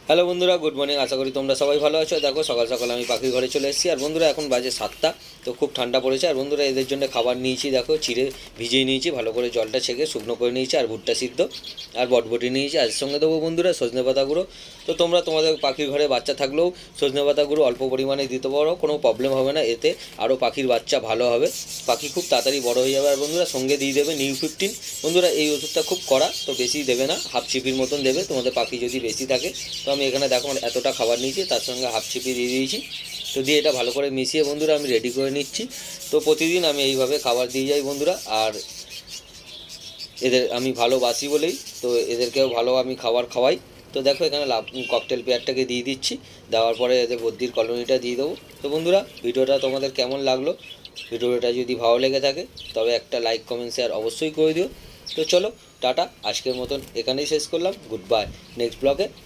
Hello বন্ধুরা, good morning. আশা করি তোমরা সবাই ভালো আছো। দেখো সকাল সকাল আমি পাখির ঘরে চলে এসেছি। আর বন্ধুরা এখন বাজে 7টা, তো খুব ঠান্ডা পড়েছে। আর বন্ধুরা এদের জন্য খাবার নিয়েছি, দেখো চিড়ে ভিজিয়ে নিয়েছি, ভালো করে জলটা ছেঁকে শুকনো করে নিয়েছি, আর ভুট্টা সিদ্ধ আর বটবটি নিয়েছি। আর সঙ্গে দেবো বন্ধুরা সজনে পাতা গুঁড়ো। তো তোমরা তোমাদের পাখির ঘরে বাচ্চা থাকলেও সজনে পাতা গুঁড়ো অল্প পরিমাণে দিতে পারো, কোনো প্রবলেম হবে না। এতে আরও পাখির বাচ্চা ভালো হবে, পাখি খুব তাড়াতাড়ি বড় হয়ে যাবে। আর বন্ধুরা সঙ্গে দিয়ে দেবে নিউ 15। বন্ধুরা এই ওষুধটা খুব কড়া, তো বেশি দেবে না, হাফ চিপির মতন দেবে তোমাদের পাখি যদি বেশি থাকে। তো আমি এখানে দেখো এতটা খাবার নিয়েছি, তার সঙ্গে হাফ চিপি দিয়ে দিয়েছি। তো দিয়ে এটা ভালো করে মিশিয়ে বন্ধুরা আমি রেডি করে নিচ্ছি। তো প্রতিদিন আমি এইভাবে খাবার দিয়ে যাই বন্ধুরা। আর এদের আমি ভালোবাসি বলেই তো এদেরকেও ভালো আমি খাবার খাওয়াই। তো দেখো এখানে ককটেল পেয়ারটাকে দিয়ে দিচ্ছি, দেওয়ার পরে এদের বদ্যির কলোনিটা দিয়ে দেবো। তো বন্ধুরা ভিডিওটা তোমাদের কেমন লাগলো? ভিডিওটা যদি ভালো লেগে থাকে তবে একটা লাইক কমেন্ট শেয়ার অবশ্যই করে দিও। তো চলো টাটা, আজকের মতন এখানেই শেষ করলাম। গুড বাই, নেক্সট ব্লগে